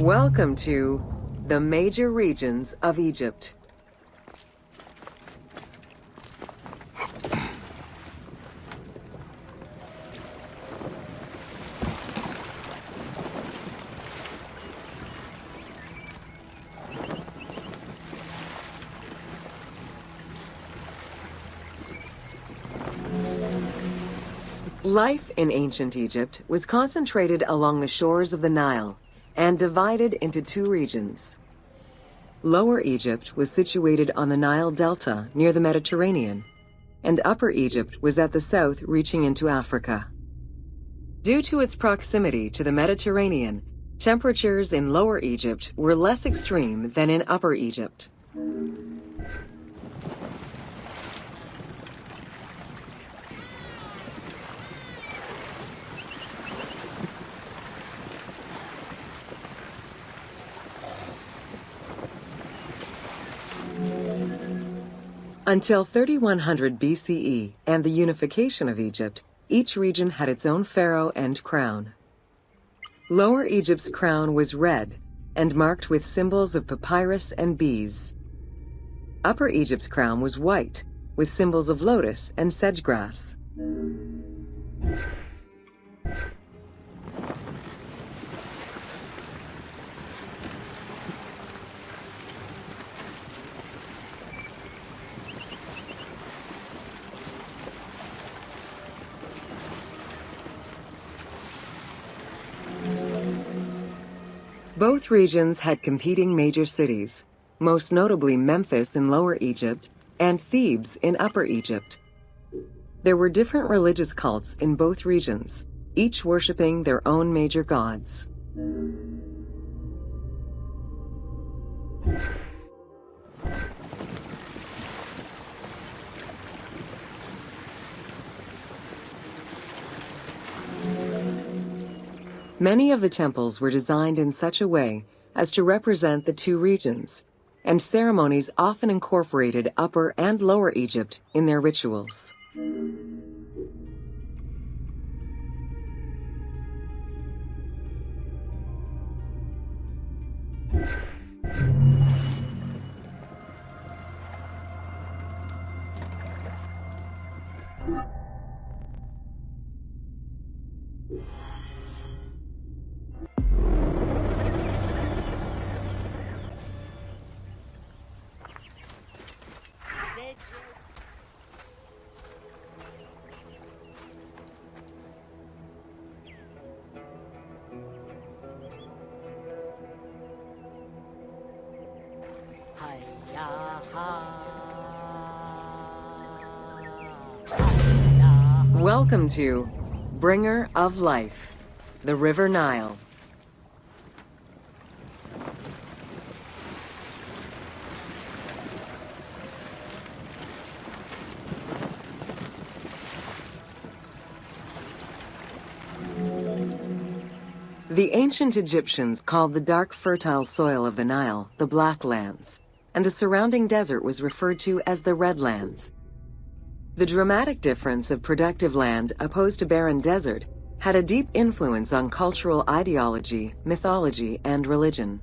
Welcome to the major regions of Egypt. Life in ancient Egypt was concentrated along the shores of the Nile and divided into two regions. Lower Egypt was situated on the Nile Delta near the Mediterranean, and Upper Egypt was at the south reaching into Africa. Due to its proximity to the Mediterranean, temperatures in Lower Egypt were less extreme than in Upper Egypt. Until 3100 BCE and the unification of Egypt, each region had its own pharaoh and crown. Lower Egypt's crown was red and marked with symbols of papyrus and bees. Upper Egypt's crown was white with symbols of lotus and sedge grass. Both regions had competing major cities, most notably Memphis in Lower Egypt and Thebes in Upper Egypt. There were different religious cults in both regions, each worshipping their own major gods. Many of the temples were designed in such a way as to represent the two regions, and ceremonies often incorporated Upper and Lower Egypt in their rituals. Welcome to Bringer of Life, the River Nile. The ancient Egyptians called the dark fertile soil of the Nile the Black Lands, and the surrounding desert was referred to as the Red Lands. The dramatic difference of productive land opposed to barren desert had a deep influence on cultural ideology, mythology, and religion.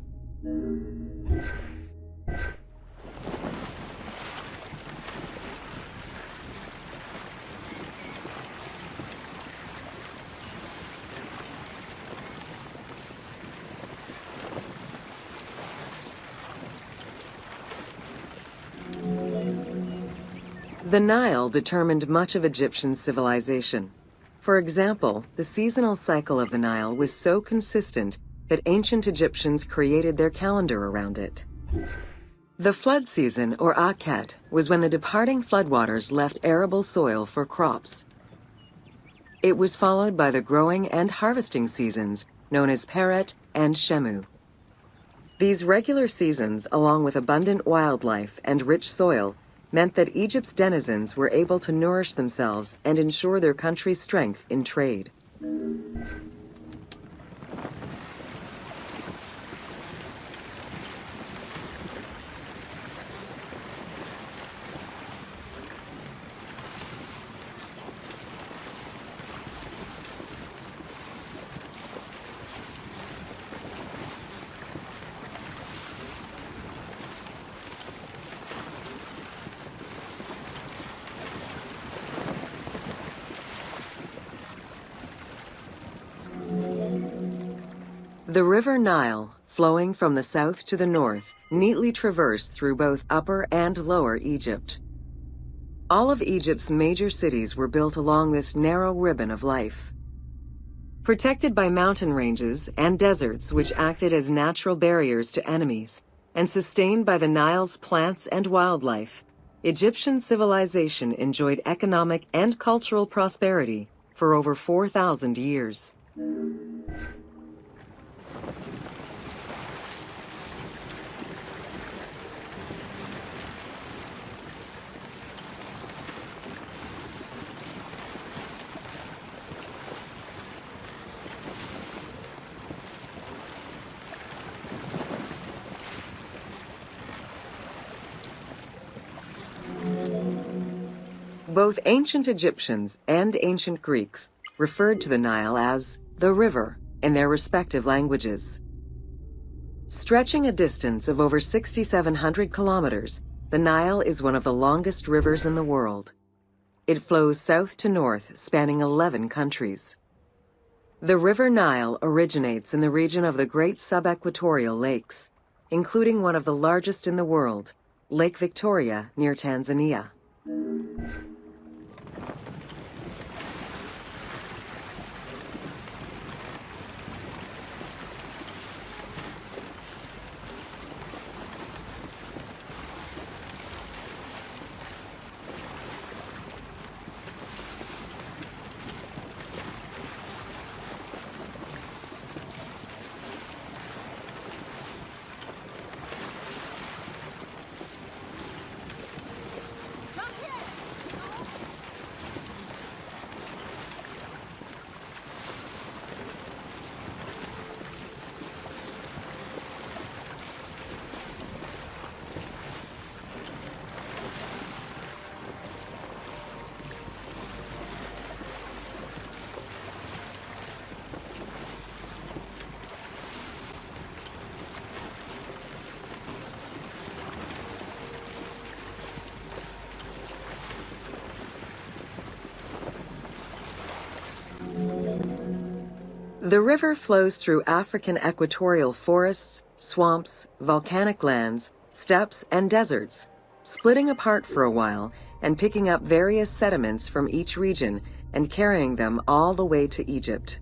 The Nile determined much of Egyptian civilization. For example, the seasonal cycle of the Nile was so consistent that ancient Egyptians created their calendar around it. The flood season, or Akhet, was when the departing floodwaters left arable soil for crops. It was followed by the growing and harvesting seasons, known as Peret and Shemu. These regular seasons, along with abundant wildlife and rich soil, meant that Egypt's denizens were able to nourish themselves and ensure their country's strength in trade. The River Nile, flowing from the south to the north, neatly traversed through both Upper and Lower Egypt. All of Egypt's major cities were built along this narrow ribbon of life. Protected by mountain ranges and deserts which acted as natural barriers to enemies, and sustained by the Nile's plants and wildlife, Egyptian civilization enjoyed economic and cultural prosperity for over 4,000 years. Both ancient Egyptians and ancient Greeks referred to the Nile as the river in their respective languages. Stretching a distance of over 6,700 kilometers, the Nile is one of the longest rivers in the world. It flows south to north, spanning 11 countries. The River Nile originates in the region of the Great Subequatorial Lakes, including one of the largest in the world, Lake Victoria near Tanzania. The river flows through African equatorial forests, swamps, volcanic lands, steppes, and deserts, splitting apart for a while and picking up various sediments from each region and carrying them all the way to Egypt.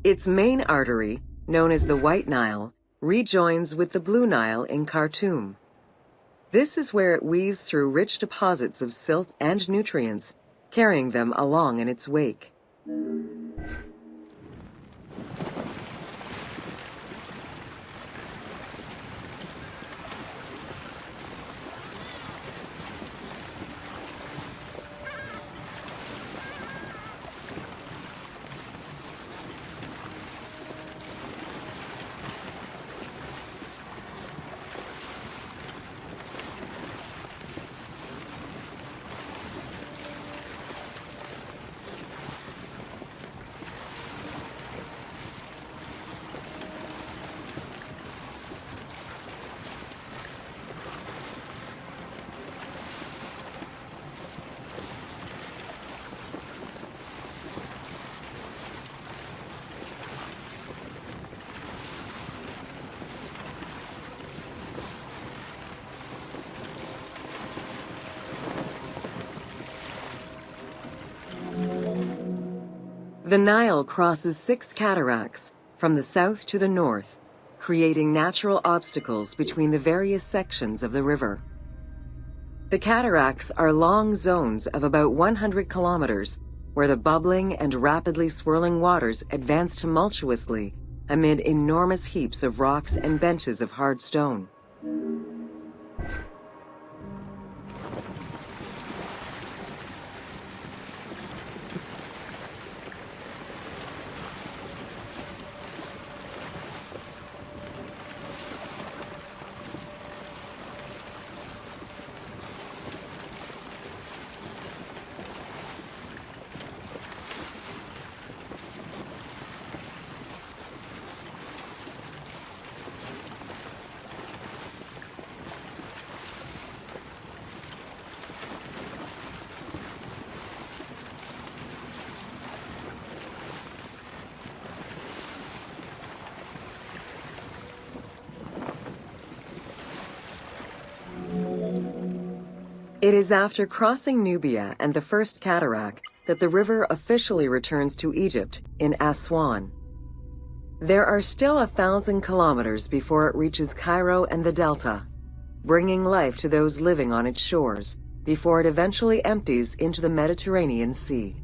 Its main artery, known as the White Nile, rejoins with the Blue Nile in Khartoum. This is where it weaves through rich deposits of silt and nutrients, carrying them along in its wake. The Nile crosses 6 cataracts from the south to the north, creating natural obstacles between the various sections of the river. The cataracts are long zones of about 100 kilometers, where the bubbling and rapidly swirling waters advance tumultuously amid enormous heaps of rocks and benches of hard stone. It is after crossing Nubia and the First Cataract that the river officially returns to Egypt in Aswan. There are still 1,000 kilometers before it reaches Cairo and the Delta, bringing life to those living on its shores before it eventually empties into the Mediterranean Sea.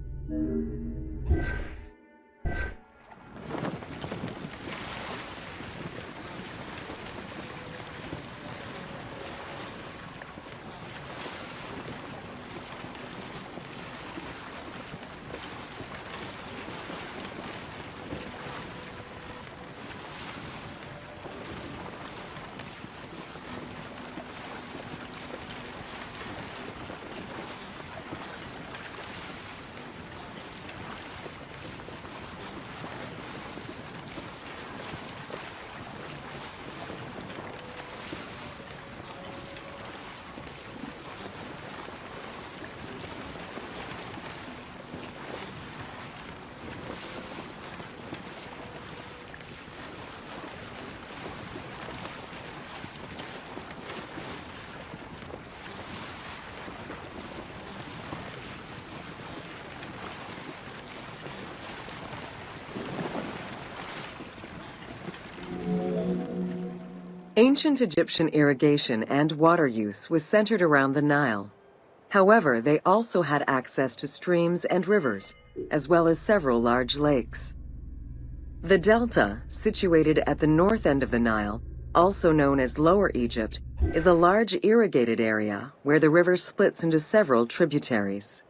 Ancient Egyptian irrigation and water use was centered around the Nile. However, they also had access to streams and rivers, as well as several large lakes. The Delta, situated at the north end of the Nile, also known as Lower Egypt, is a large irrigated area where the river splits into several tributaries.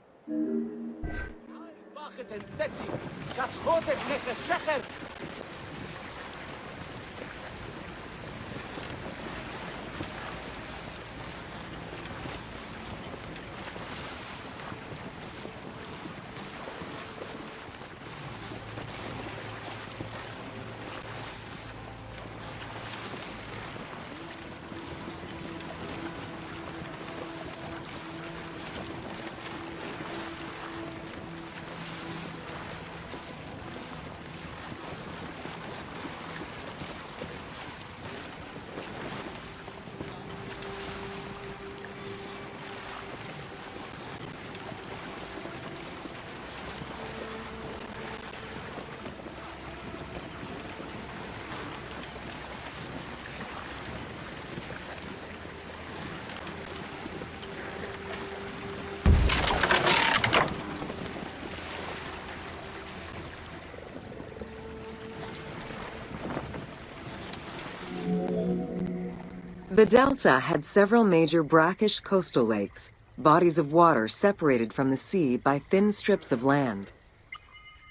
The Delta had several major brackish coastal lakes, bodies of water separated from the sea by thin strips of land.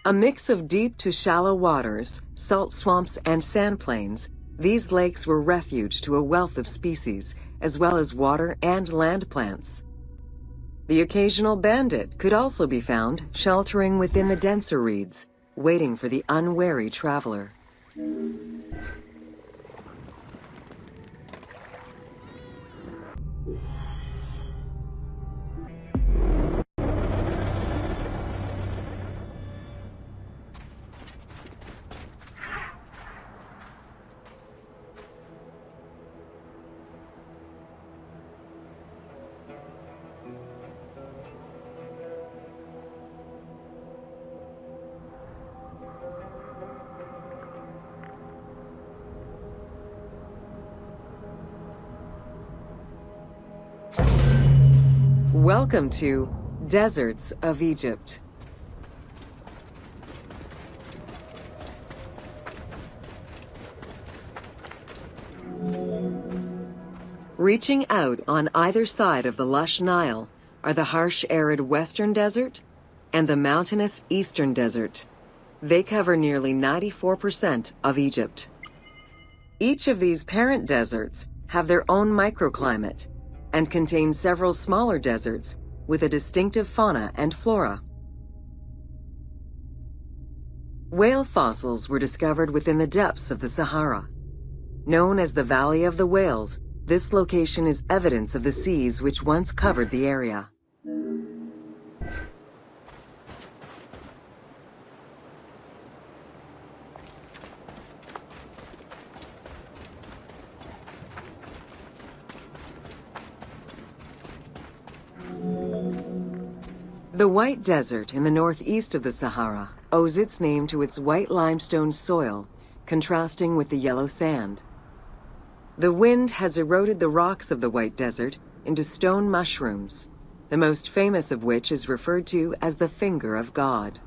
A mix of deep to shallow waters, salt swamps, and sand plains, these lakes were refuge to a wealth of species, as well as water and land plants. The occasional bandit could also be found sheltering within the denser reeds, waiting for the unwary traveler. Welcome to Deserts of Egypt. Reaching out on either side of the lush Nile are the harsh arid western desert and the mountainous eastern desert. They cover nearly 94% of Egypt. Each of these parent deserts have their own microclimate and contain several smaller deserts with a distinctive fauna and flora. Whale fossils were discovered within the depths of the Sahara. Known as the Valley of the Whales, this location is evidence of the seas which once covered the area. The White Desert in the northeast of the Sahara owes its name to its white limestone soil, contrasting with the yellow sand. The wind has eroded the rocks of the White Desert into stone mushrooms, the most famous of which is referred to as the finger of God.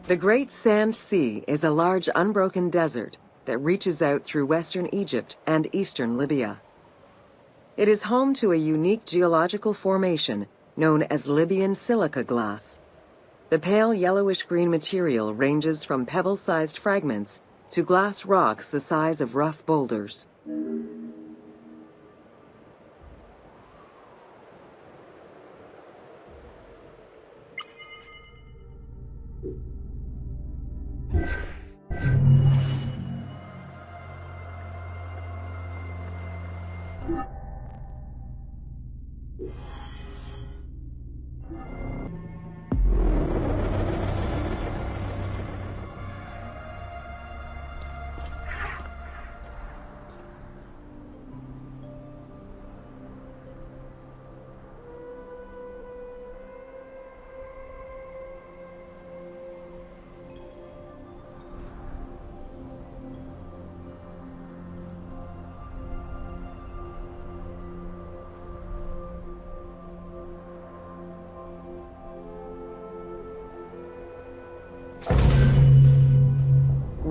The Great Sand Sea is a large unbroken desert that reaches out through western Egypt and eastern Libya. It is home to a unique geological formation known as Libyan silica glass. The pale yellowish-green material ranges from pebble-sized fragments to glass rocks the size of rough boulders.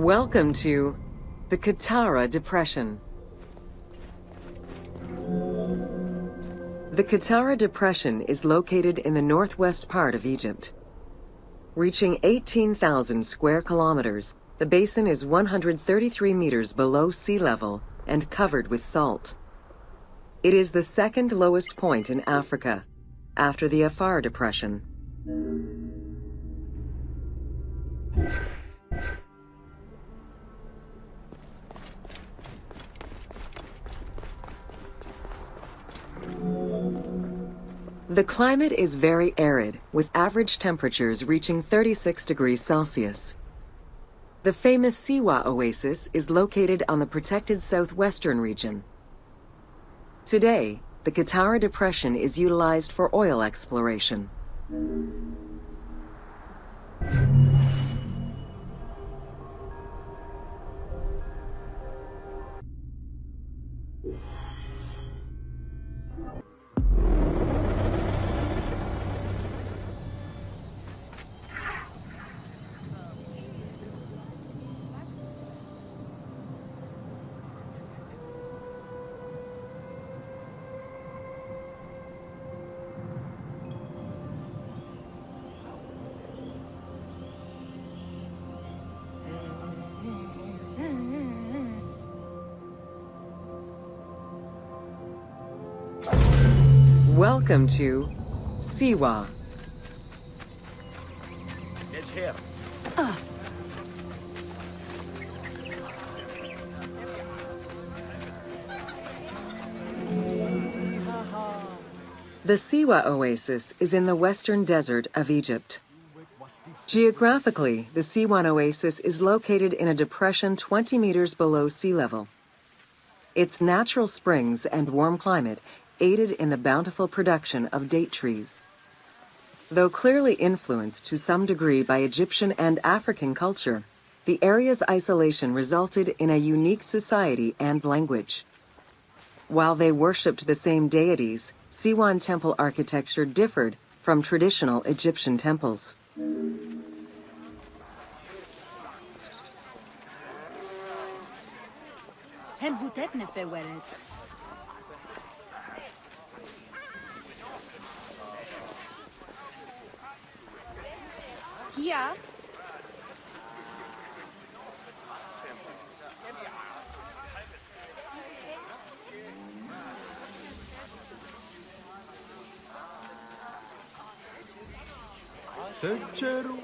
Welcome to the Qattara Depression. The Qattara Depression is located in the northwest part of Egypt. Reaching 18,000 square kilometers, the basin is 133 meters below sea level and covered with salt. It is the second lowest point in Africa, after the Afar Depression. The climate is very arid, with average temperatures reaching 36 degrees Celsius. The famous Siwa oasis is located on the protected southwestern region. Today, the Qattara Depression is utilized for oil exploration. Welcome to Siwa. It's here. The Siwa oasis is in the western desert of Egypt. Geographically, the Siwa oasis is located in a depression 20 meters below sea level. Its natural springs and warm climate aided in the bountiful production of date trees. Though clearly influenced to some degree by Egyptian and African culture, the area's isolation resulted in a unique society and language. While they worshipped the same deities, Siwan temple architecture differed from traditional Egyptian temples. Here. سجلوا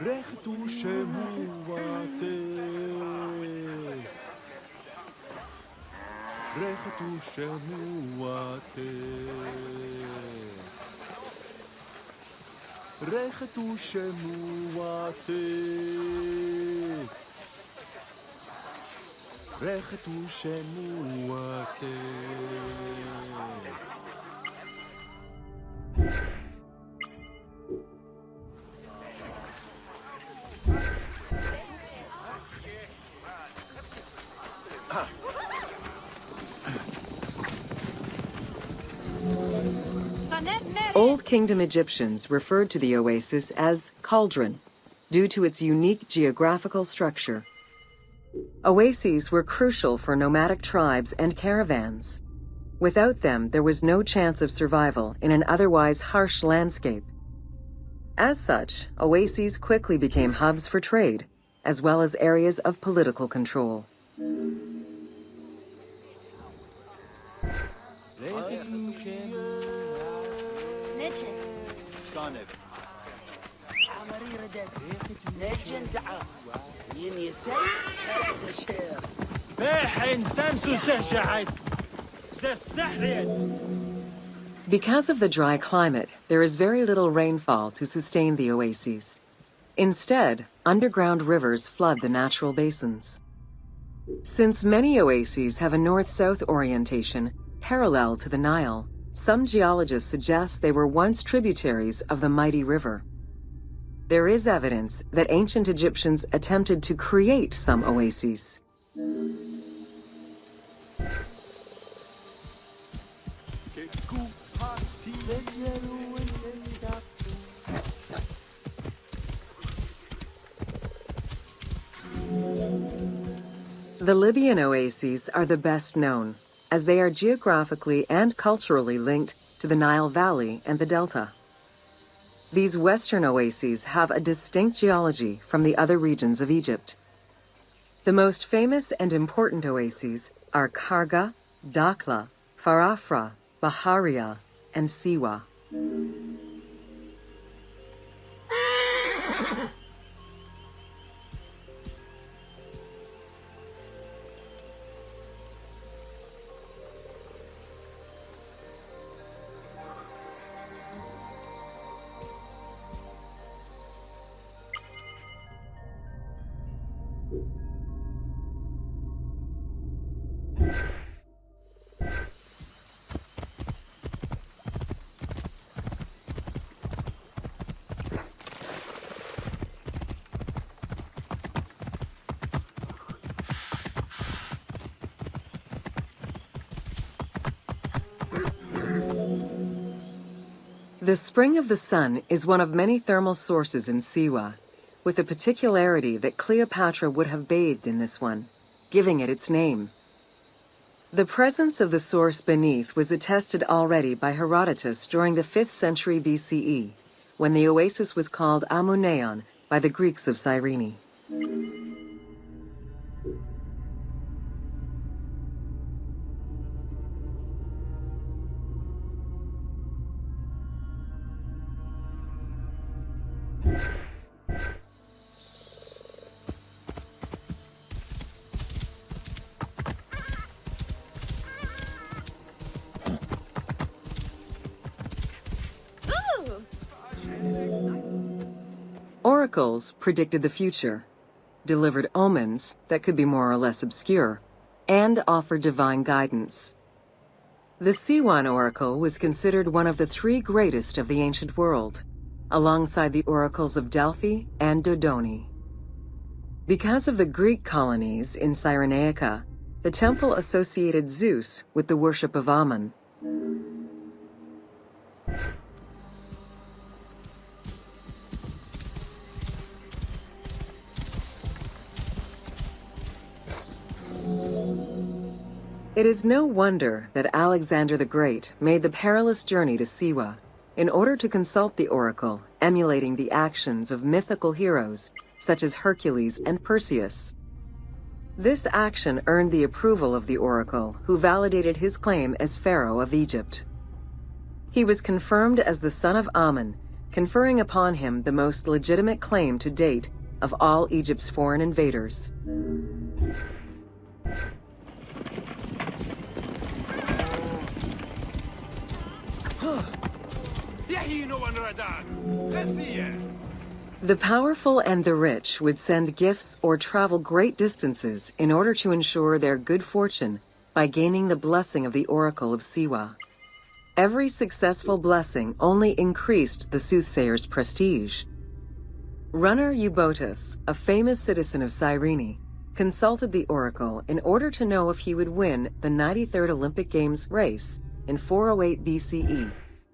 ريحة شمواتي ريحة شمواتي ريحة شمواتي ريحة شمواتي Old Kingdom Egyptians referred to the oasis as cauldron, due to its unique geographical structure. Oases were crucial for nomadic tribes and caravans. Without them, there was no chance of survival in an otherwise harsh landscape. As such, oases quickly became hubs for trade, as well as areas of political control. Because of the dry climate, there is very little rainfall to sustain the oases. Instead, underground rivers flood the natural basins. Since many oases have a north-south orientation parallel to the Nile, some geologists suggest they were once tributaries of the mighty river. There is evidence that ancient Egyptians attempted to create some oases. The Libyan oases are the best known, as they are geographically and culturally linked to the Nile Valley and the Delta. These western oases have a distinct geology from the other regions of Egypt. The most famous and important oases are Karga, Dakhla, Farafra, Baharia, and Siwa. The Spring of the Sun is one of many thermal sources in Siwa, with the particularity that Cleopatra would have bathed in this one, giving it its name. The presence of the source beneath was attested already by Herodotus during the 5th century BCE, when the oasis was called Amuneion by the Greeks of Cyrene. Oracles predicted the future, delivered omens that could be more or less obscure, and offered divine guidance. The Siwan oracle was considered one of the three greatest of the ancient world, alongside the oracles of Delphi and Dodoni. Because of the Greek colonies in Cyrenaica, the temple associated Zeus with the worship of Ammon. It is no wonder that Alexander the Great made the perilous journey to Siwa in order to consult the oracle, emulating the actions of mythical heroes such as Hercules and Perseus. This action earned the approval of the oracle, who validated his claim as Pharaoh of Egypt. He was confirmed as the son of Ammon, conferring upon him the most legitimate claim to date of all Egypt's foreign invaders. The powerful and the rich would send gifts or travel great distances in order to ensure their good fortune by gaining the blessing of the Oracle of Siwa. Every successful blessing only increased the soothsayer's prestige. Runner Eubotus, a famous citizen of Cyrene, consulted the oracle in order to know if he would win the 93rd Olympic Games race in 408 BCE.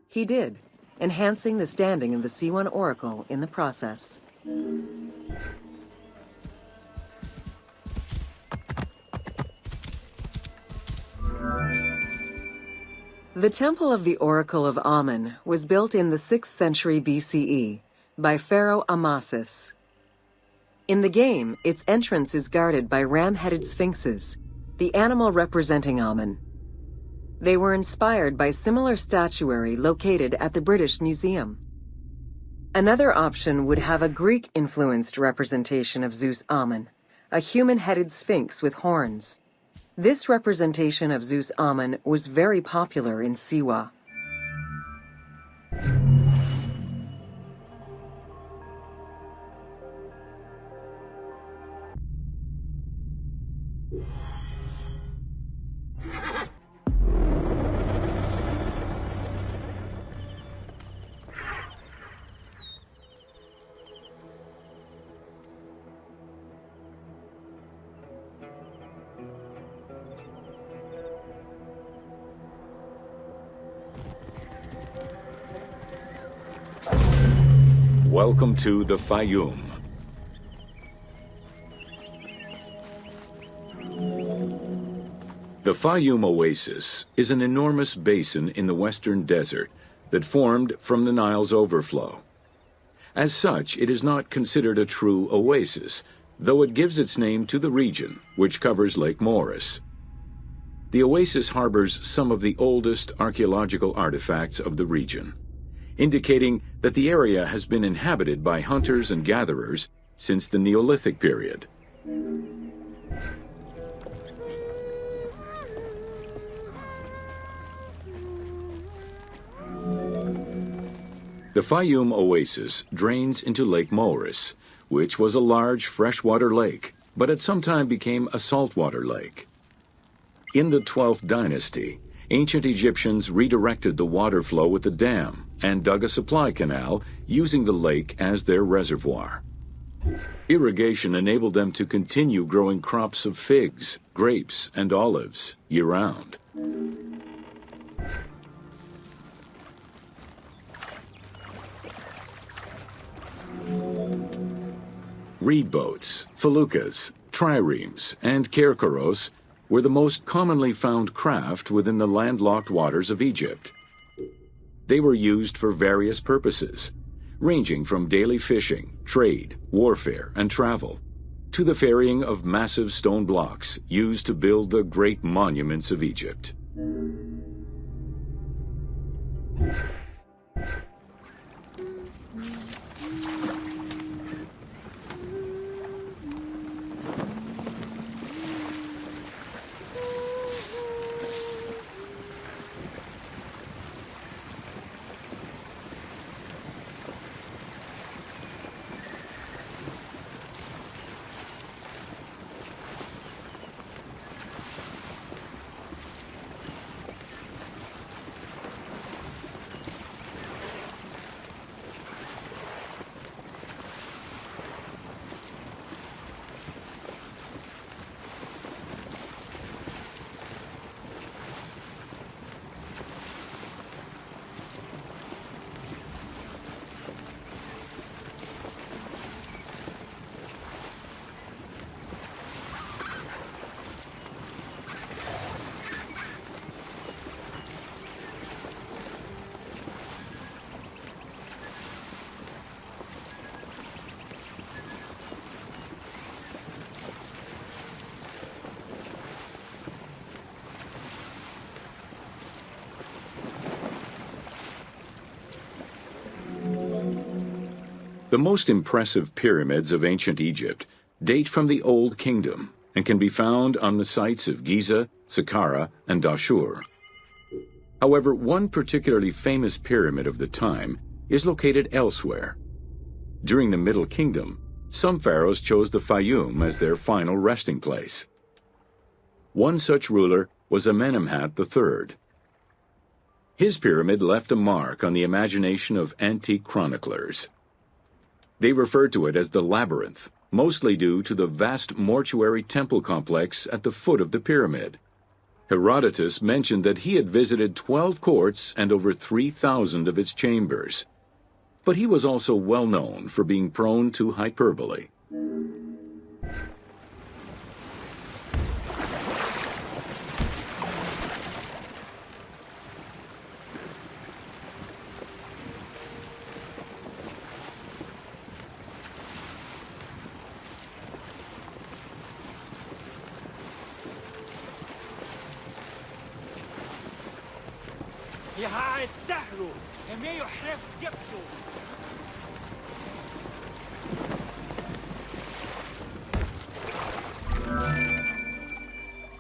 He did, enhancing the standing of the Siwan oracle in the process. The Temple of the Oracle of Ammon was built in the 6th century BCE by Pharaoh Amasis. In the game, its entrance is guarded by ram-headed sphinxes, the animal representing Ammon. They were inspired by similar statuary located at the British Museum. Another option would have a Greek-influenced representation of Zeus Ammon, a human-headed sphinx with horns. This representation of Zeus Ammon was very popular in Siwa. Welcome to the Fayum. The Fayum Oasis is an enormous basin in the western desert that formed from the Nile's overflow. As such, it is not considered a true oasis, though it gives its name to the region, which covers Lake Moeris. The oasis harbors some of the oldest archaeological artifacts of the region, indicating that the area has been inhabited by hunters and gatherers since the Neolithic period. The Fayum Oasis drains into Lake Moeris, which was a large freshwater lake, but at some time became a saltwater lake. In the 12th dynasty, ancient Egyptians redirected the water flow with a dam and dug a supply canal using the lake as their reservoir. Irrigation enabled them to continue growing crops of figs, grapes, and olives year-round. Reed boats, feluccas, triremes, and kerkeros were the most commonly found craft within the landlocked waters of Egypt. They were used for various purposes, ranging from daily fishing, trade, warfare, and travel, to the ferrying of massive stone blocks used to build the great monuments of Egypt. The most impressive pyramids of ancient Egypt date from the Old Kingdom and can be found on the sites of Giza, Saqqara, and Dashur. However, one particularly famous pyramid of the time is located elsewhere. During the Middle Kingdom, some pharaohs chose the Fayum as their final resting place. One such ruler was Amenemhat III. His pyramid left a mark on the imagination of antique chroniclers. They refer to it as the Labyrinth, mostly due to the vast mortuary temple complex at the foot of the pyramid. Herodotus mentioned that he had visited 12 courts and over 3,000 of its chambers. But he was also well known for being prone to hyperbole.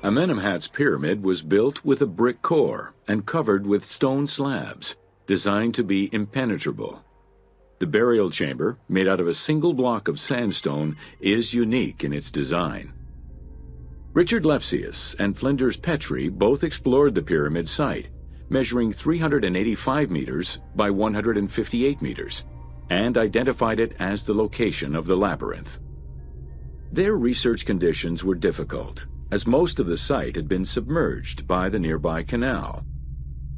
Amenemhat's pyramid was built with a brick core and covered with stone slabs, designed to be impenetrable. The burial chamber, made out of a single block of sandstone, is unique in its design. Richard Lepsius and Flinders Petrie both explored the pyramid site, measuring 385 meters by 158 meters, and identified it as the location of the labyrinth. Their research conditions were difficult, as most of the site had been submerged by the nearby canal.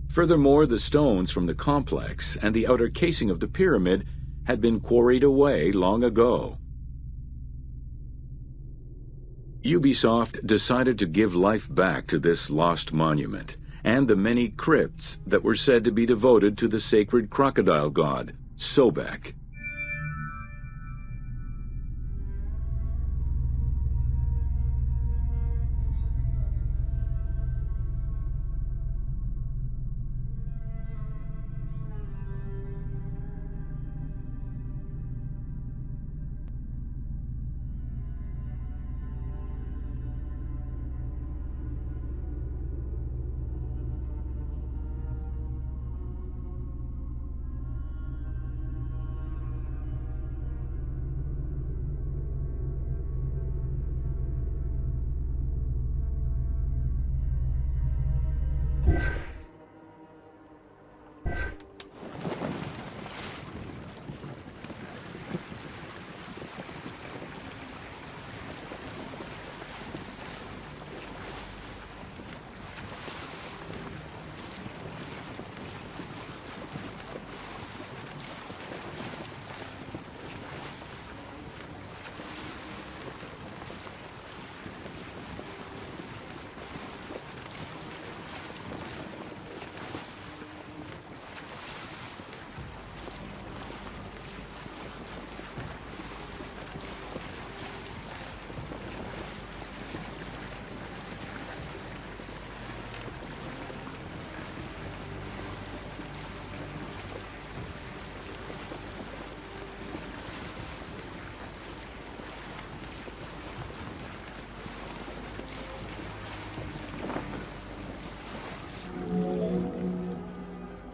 Furthermore, the stones from the complex and the outer casing of the pyramid had been quarried away long ago. Ubisoft decided to give life back to this lost monument and the many crypts that were said to be devoted to the sacred crocodile god, Sobek.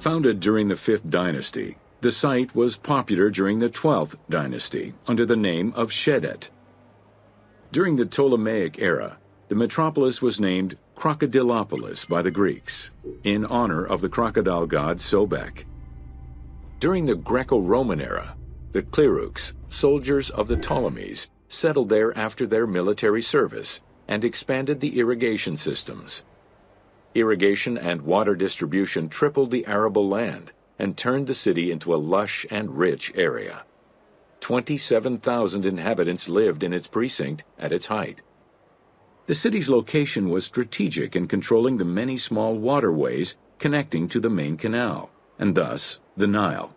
Founded during the 5th dynasty, the site was popular during the 12th dynasty under the name of Shedet. During the Ptolemaic era, the metropolis was named Crocodilopolis by the Greeks, in honor of the crocodile god Sobek. During the Greco-Roman era, the Cleruks, soldiers of the Ptolemies, settled there after their military service and expanded the irrigation systems. Irrigation and water distribution tripled the arable land and turned the city into a lush and rich area. 27,000 inhabitants lived in its precinct at its height. The city's location was strategic in controlling the many small waterways connecting to the main canal, and thus the Nile.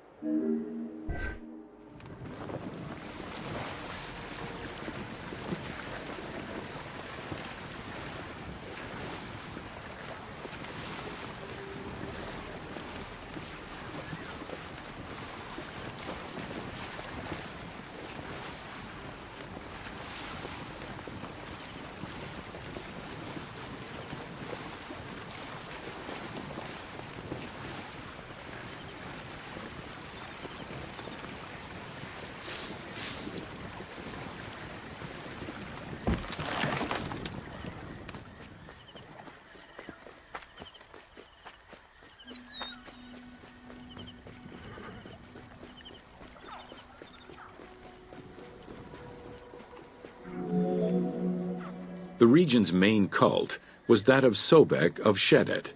The region's main cult was that of Sobek of Shedet,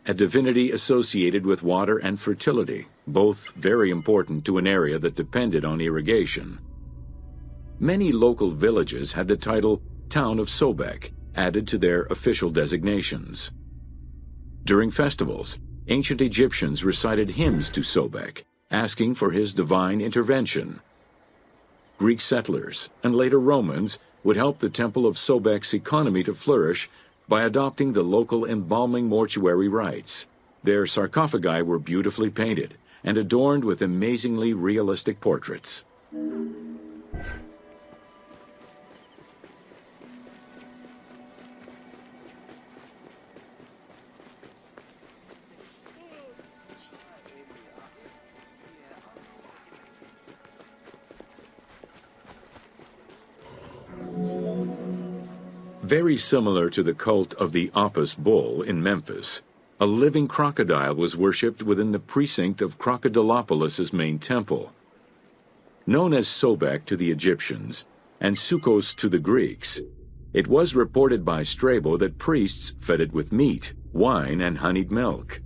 a divinity associated with water and fertility, both very important to an area that depended on irrigation. Many local villages had the title Town of Sobek added to their official designations. During festivals, ancient Egyptians recited hymns to Sobek, asking for his divine intervention. Greek settlers, and later Romans, would help the Temple of Sobek's economy to flourish by adopting the local embalming mortuary rites. Their sarcophagi were beautifully painted and adorned with amazingly realistic portraits. Very similar to the cult of the Apis bull in Memphis, a living crocodile was worshipped within the precinct of Crocodilopolis's main temple. Known as Sobek to the Egyptians and Sukkos to the Greeks, it was reported by Strabo that priests fed it with meat, wine, and honeyed milk.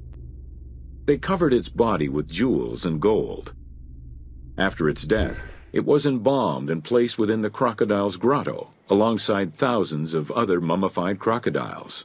They covered its body with jewels and gold. After its death, it was embalmed and placed within the crocodile's grotto, alongside thousands of other mummified crocodiles.